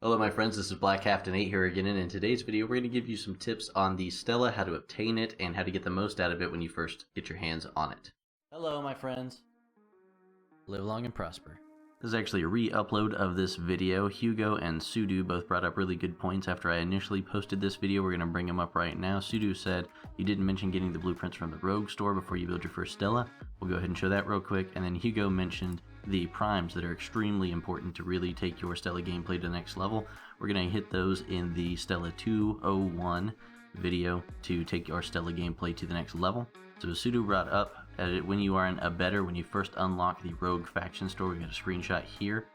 Hello my friends, this is 𝗂𝗶𝘁𝗵 here again, and in today's video we're going to give you some tips on the Stella, how to obtain it, and how to get the most out of it when you first get your hands on it. Hello my friends. Live long and prosper. This is actually a re-upload of this video. 𝗂𝗀𝗶𝘁 and 𝗂𝗫 both brought up really good points after I initially posted this video. We're going to bring them up right now. 𝗂𝗫 said, you didn't mention getting the blueprints from the Rogue store before you build your first Stella. We'll go ahead and show that real quick. And then 𝗂𝗀𝗶 mentioned the primes that are extremely important to really take your Stella gameplay to the next level. We're going to hit those in the Stella 201 video to take our Stella gameplay to the next level. So as 𝗂𝗫 brought up, when you are in a better, when you first unlock the Rogue faction store, we've got a screenshot here,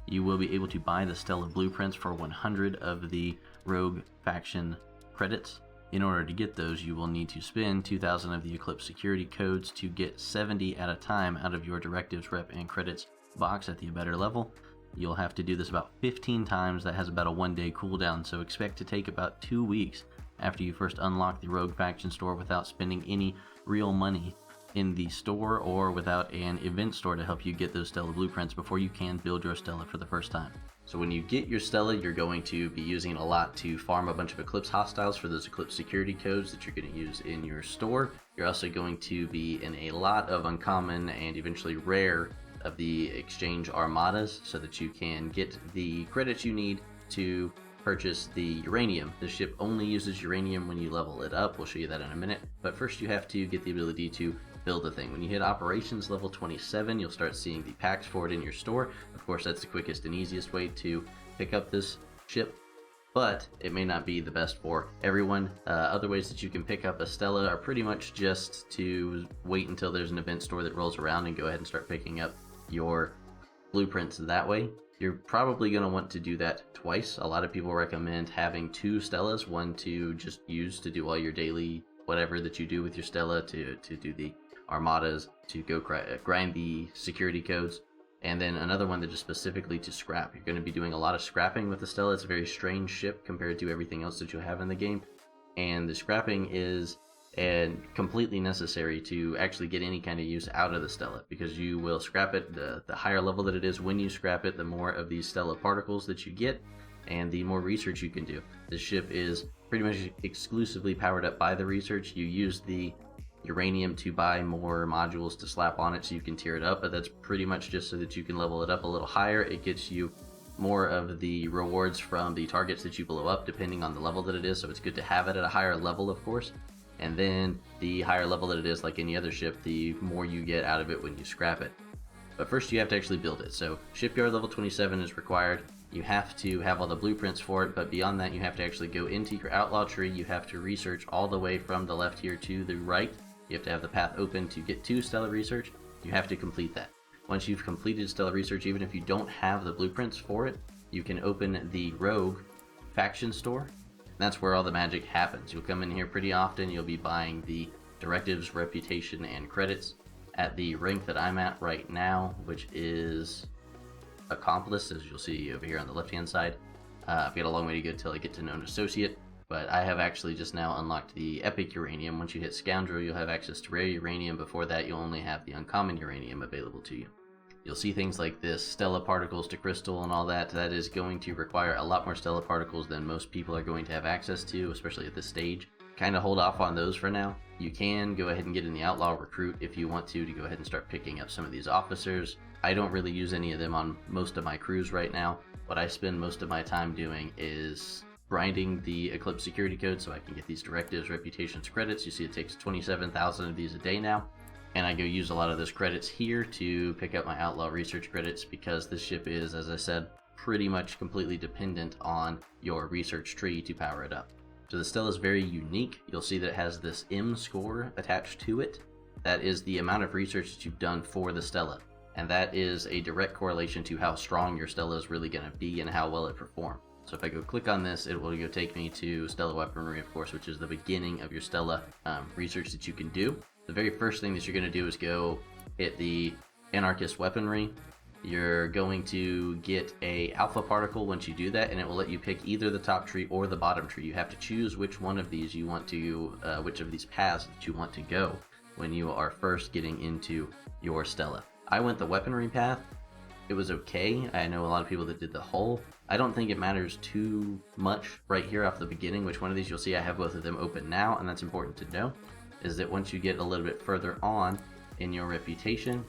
you will be able to buy the Stella blueprints for 100 of the Rogue faction credits. In order to get those, you will need to spend 2,000 of the Eclipse security codes to get 70 at a time out of your directives, rep, and credits box at the better level. You'll have to do this about 15 times. That has about a 1-day cooldown, so expect to take about 2 weeks after you first unlock the Rogue faction store without spending any real money in the store or without an event store to help you get those Stella blueprints before you can build your Stella for the first time. So when you get your Stella, you're going to be using it a lot to farm a bunch of Eclipse hostiles for those Eclipse security codes that you're going to use in your store. You're also going to be in a lot of uncommon and eventually rare of the exchange armadas so that you can get the credits you need to purchase the uranium. The ship only uses uranium when you level it up. We'll show you that in a minute. But first you have to get the ability to build the thing. When you hit operations level 27, you'll start seeing the packs for it in your store. Of course, that's the quickest and easiest way to pick up this ship, but it may not be the best for everyone. Other ways that you can pick up a Stella are pretty much just to wait until there's an event store that rolls around and go ahead and start picking up your blueprints that way. You're probably going to want to do that twice. A lot of people recommend having 2 Stellas, one to just use to do all your daily whatever that you do with your Stella, to do the armadas, to go grind the security codes, and then another one that is specifically to scrap. You're going to be doing a lot of scrapping with the Stella. It's a very strange ship compared to everything else that you have in the game, and the scrapping is completely necessary to actually get any kind of use out of the Stella, because you will scrap it. The higher level that it is, when you scrap it, the more of these Stella particles that you get and the more research you can do. This ship is pretty much exclusively powered up by the research. You use the uranium to buy more modules to slap on it so you can tier it up, but that's pretty much just so that you can level it up a little higher. It gets you more of the rewards from the targets that you blow up depending on the level that it is, so it's good to have it at a higher level, of course. And then the higher level that it is, like any other ship, the more you get out of it when you scrap it. But first you have to actually build it. So shipyard level 27 is required. You have to have all the blueprints for it, but beyond that you have to actually go into your outlaw tree. You have to research all the way from the left here to the right. You have to have the path open to get to Stella research. You have to complete that. Once you've completed Stella research, even if you don't have the blueprints for it, you can open the Rogue faction store. That's where all the magic happens. You'll come in here pretty often. You'll be buying the directives, reputation, and credits at the rank that I'm at right now, which is Accomplice, as you'll see over here on the left hand side. I've got a long way to go till I get to known associate, but I have actually just now unlocked the epic uranium. Once you hit scoundrel, you'll have access to rare uranium. Before that, you'll only have the uncommon uranium available to you. You'll see things like this Stella particles to crystal and all that. That is going to require a lot more Stella particles than most people are going to have access to, especially at this stage. Kind of hold off on those for now. You can go ahead and get in the outlaw recruit if you want to go ahead and start picking up some of these officers. I don't really use any of them on most of my crews right now. What I spend most of my time doing is grinding the Eclipse security code so I can get these directives, reputations, credits. You see it takes 27,000 of these a day now. And I go use a lot of those credits here to pick up my outlaw research credits, because this ship is, as I said, pretty much completely dependent on your research tree to power it up. So the Stella is very unique. You'll see that it has this M score attached to it. That is the amount of research that you've done for the Stella. And that is a direct correlation to how strong your Stella is really going to be and how well it performs. So if I go click on this, it will go take me to Stella Weaponry, of course, which is the beginning of your Stella research that you can do. The very first thing that you're going to do is go hit the Anarchist Weaponry. You're going to get a alpha particle once you do that, and it will let you pick either the top tree or the bottom tree. You have to choose which one of these you want to, which of these paths that you want to go when you are first getting into your Stella. I went the weaponry path, it was okay. I know a lot of people that did the hull. I don't think it matters too much right here off the beginning which one of these. You'll see I have both of them open now, and that's important to know, is that once you get a little bit further on in your reputation,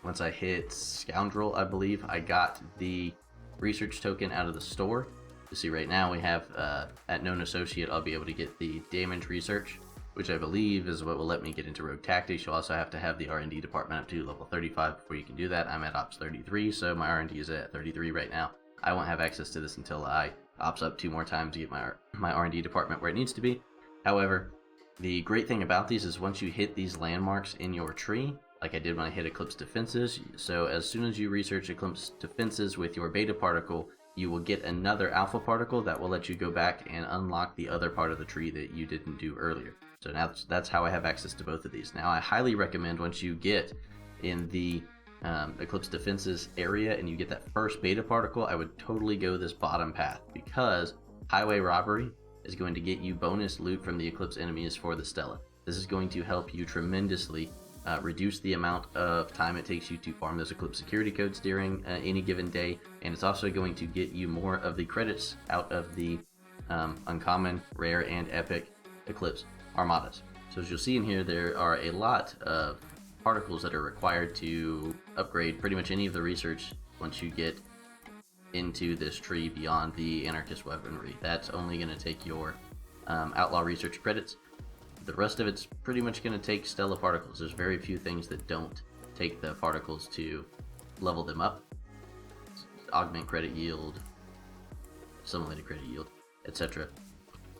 once I hit Scoundrel, I believe, I got the research token out of the store. You see right now we have, at Known Associate, I'll be able to get the damage research, which I believe is what will let me get into Rogue Tactics. You'll also have to have the R&D department up to level 35 before you can do that. I'm at Ops 33, so my R&D is at 33 right now. I won't have access to this until I Ops up 2 more times to get my R&D department where it needs to be. However, the great thing about these is once you hit these landmarks in your tree, like I did when I hit Eclipse Defenses, so as soon as you research Eclipse Defenses with your beta particle, you will get another alpha particle that will let you go back and unlock the other part of the tree that you didn't do earlier. So now that's how I have access to both of these. Now I highly recommend once you get in the Eclipse Defenses area and you get that first beta particle, I would totally go this bottom path, because Highway Robbery is going to get you bonus loot from the Eclipse enemies for the Stella. This is going to help you tremendously reduce the amount of time it takes you to farm those Eclipse security codes during any given day, and it's also going to get you more of the credits out of the uncommon, rare, and epic Eclipse armadas. So as you'll see in here, there are a lot of particles that are required to upgrade pretty much any of the research once you get into this tree beyond the anarchist weaponry. That's only going to take your outlaw research credits. The rest of it's pretty much going to take Stella particles. There's very few things that don't take the particles to level them up. Augment credit yield, assimilated credit yield, etc.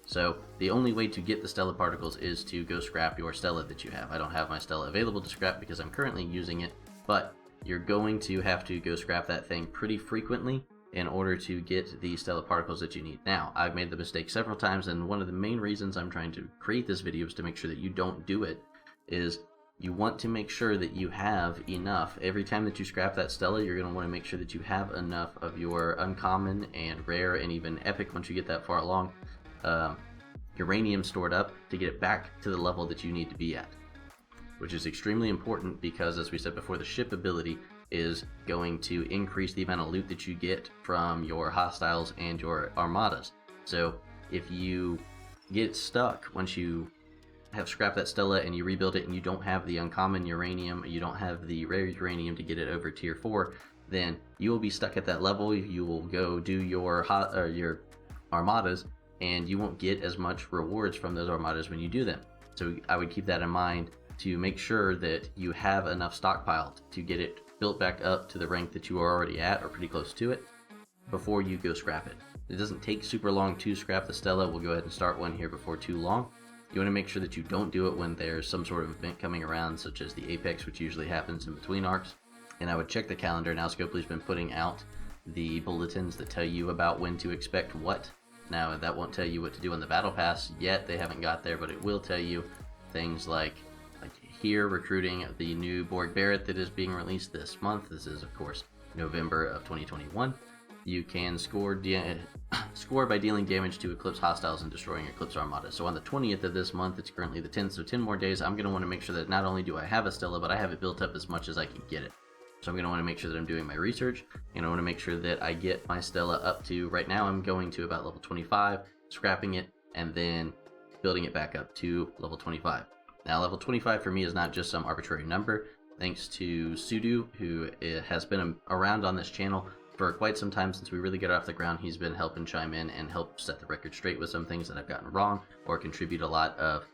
So the only way to get the Stella particles is to go scrap your Stella that you have. I don't have my Stella available to scrap because I'm currently using it, but you're going to have to go scrap that thing pretty frequently in order to get the Stella particles that you need. Now, I've made the mistake several times, and one of the main reasons I'm trying to create this video is to make sure that you don't do it, is you want to make sure that you have enough. Every time that you scrap that Stella, you're going to want to make sure that you have enough of your uncommon and rare and even epic, once you get that far along, uranium stored up to get it back to the level that you need to be at, which is extremely important because, as we said before, the ship ability is going to increase the amount of loot that you get from your hostiles and your armadas. So if you get stuck once you have scrapped that Stella and you rebuild it and you don't have the uncommon uranium, you don't have the rare uranium to get it over tier 4, then you will be stuck at that level. You will go do your armadas and you won't get as much rewards from those armadas when you do them. So I would keep that in mind to make sure that you have enough stockpiled to get it built back up to the rank that you are already at or pretty close to it before you go scrap it. It doesn't take super long to scrap the Stella. We'll go ahead and start one here before too long. You want to make sure that you don't do it when there's some sort of event coming around, such as the Apex, which usually happens in between arcs. And I would check the calendar. Now 𝗂𝗶𝘁's been putting out the bulletins that tell you about when to expect what. Now that won't tell you what to do on the battle pass yet. They haven't got there, but it will tell you things like here, recruiting the new Borg Barrett that is being released this month. This is, of course, November of 2021. You can score by dealing damage to Eclipse hostiles and destroying Eclipse armada. So on the 20th of this month, it's currently the 10th, so 10 more days, I'm going to want to make sure that not only do I have a Stella, but I have it built up as much as I can get it. So I'm going to want to make sure that I'm doing my research, and I want to make sure that I get my Stella up to, right now I'm going to about level 25, scrapping it, and then building it back up to level 25. Now, level 25 for me is not just some arbitrary number. Thanks to 𝗂𝗲, who has been around on this channel for quite some time since we really got off the ground. He's been helping chime in and help set the record straight with some things that I've gotten wrong, or contribute a lot of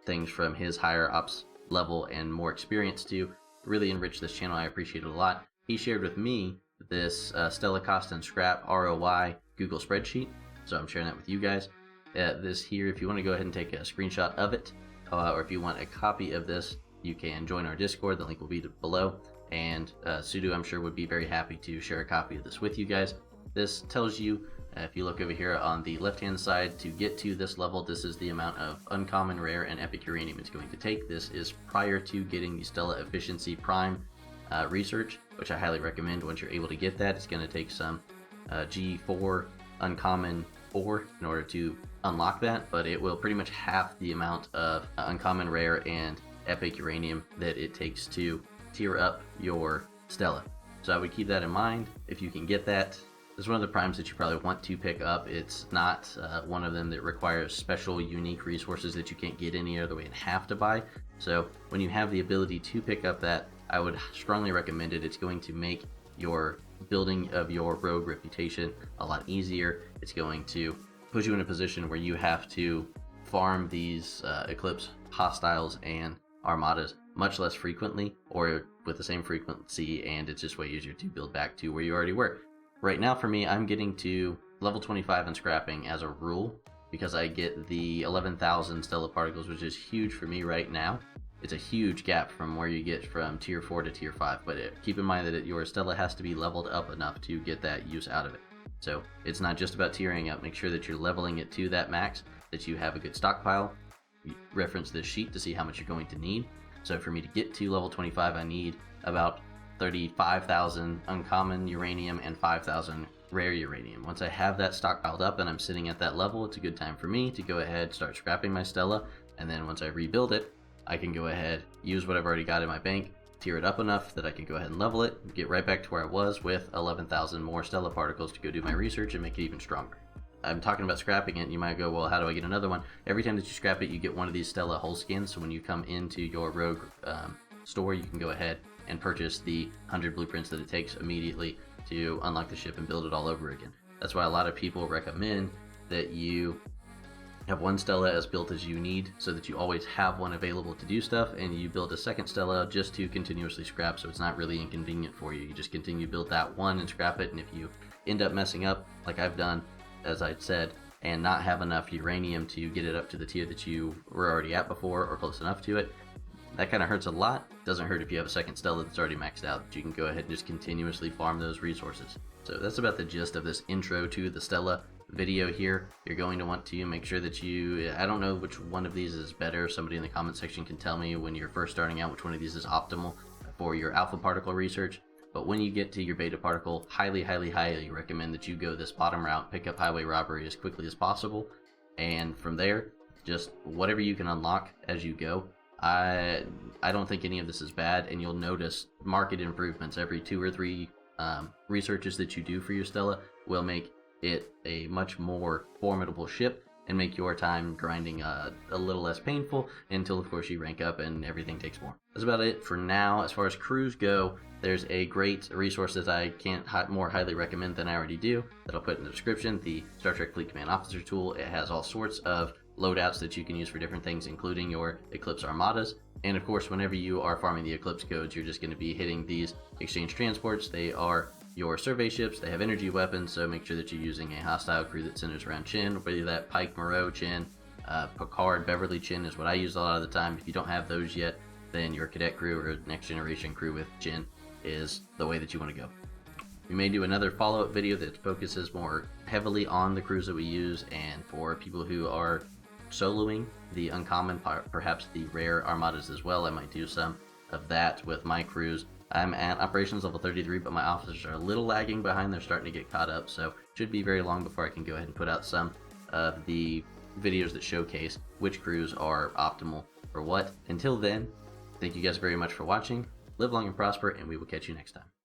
things from his higher ops level and more experience to really enrich this channel. I appreciate it a lot. He shared with me this Stella cost and scrap ROI Google spreadsheet, so I'm sharing that with you guys. This here, if you want to go ahead and take a screenshot of it, or if you want a copy of this, you can join our Discord. The link will be below. And 𝗂𝗲, I'm sure, would be very happy to share a copy of this with you guys. This tells you, if you look over here on the left-hand side, to get to this level, this is the amount of uncommon, rare, and epic uranium it's going to take. This is prior to getting the Stella Efficiency Prime research, which I highly recommend. Once you're able to get that, it's going to take some G4 uncommon 4 in order to unlock that, but it will pretty much half the amount of uncommon, rare, and epic uranium that it takes to tier up your Stella. So I would keep that in mind. If you can get that, it's one of the primes that you probably want to pick up. It's not one of them that requires special unique resources that you can't get any other way and have to buy. So when you have the ability to pick up that, I would strongly recommend it. It's going to make your building of your rogue reputation a lot easier. It's going to put you in a position where you have to farm these Eclipse hostiles and armadas much less frequently, or with the same frequency, and it's just way easier to build back to where you already were. Right now for me, I'm getting to level 25 in scrapping as a rule, because I get the 11,000 Stella particles, which is huge for me right now. It's a huge gap from where you get from tier 4 to tier 5, but keep in mind that your Stella has to be leveled up enough to get that use out of it. So it's not just about tiering up. Make sure that you're leveling it to that max, that you have a good stockpile. You reference this sheet to see how much you're going to need. So for me to get to level 25, I need about 35,000 uncommon uranium and 5,000 rare uranium. Once I have that stockpiled up and I'm sitting at that level, it's a good time for me to go ahead, start scrapping my Stella, and then once I rebuild it, I can go ahead, use what I've already got in my bank, tier it up enough that I can go ahead and level it, get right back to where I was with 11,000 more Stella particles to go do my research and make it even stronger. I'm talking about scrapping it, and you might go, well, how do I get another one? Every time that you scrap it, you get one of these Stella whole skins, so when you come into your rogue store, you can go ahead and purchase the 100 blueprints that it takes immediately to unlock the ship and build it all over again. That's why a lot of people recommend that you have one Stella as built as you need, so that you always have one available to do stuff, and you build a second Stella just to continuously scrap, so it's not really inconvenient for you. You just continue to build that one and scrap it, and if you end up messing up, like I've done, as I said, and not have enough uranium to get it up to the tier that you were already at before or close enough to it, that kind of hurts a lot. Doesn't hurt if you have a second Stella that's already maxed out. You can go ahead and just continuously farm those resources. So that's about the gist of this intro to the Stella video here. You're going to want to make sure that I don't know which one of these is better. Somebody in the comment section can tell me when you're first starting out which one of these is optimal for your alpha particle research. But when you get to your beta particle, highly recommend that you go this bottom route, pick up highway robbery as quickly as possible, and from there, just whatever you can unlock as you go. I don't think any of this is bad, and you'll notice market improvements every 2 or 3 researches that you do for your Stella will make it a much more formidable ship and make your time grinding a little less painful until, of course, you rank up and everything takes more. That's about it for now. As far as crews go, there's a great resource that I can't more highly recommend than I already do that I'll put in the description, the Star Trek Fleet Command Officer tool. It has all sorts of loadouts that you can use for different things, including your Eclipse armadas. And of course, whenever you are farming the Eclipse codes, you're just going to be hitting these exchange transports. They are your survey ships. They have energy weapons, so make sure that you're using a hostile crew that centers around Chen, whether that 𝗂𝗵𝘁, 𝘂𝗶𝘁 is what I use a lot of the time. If you don't have those yet, then your cadet crew or next generation crew with Chen is the way that you want to go. We may do another follow-up video that focuses more heavily on the crews that we use, and for people who are soloing the uncommon, perhaps the rare armadas as well, I might do some of that with my crews. I'm at operations level 33, but my officers are a little lagging behind. They're starting to get caught up, so it should be very long before I can go ahead and put out some of the videos that showcase which crews are optimal for what. Until then, thank you guys very much for watching. Live long and prosper, and we will catch you next time.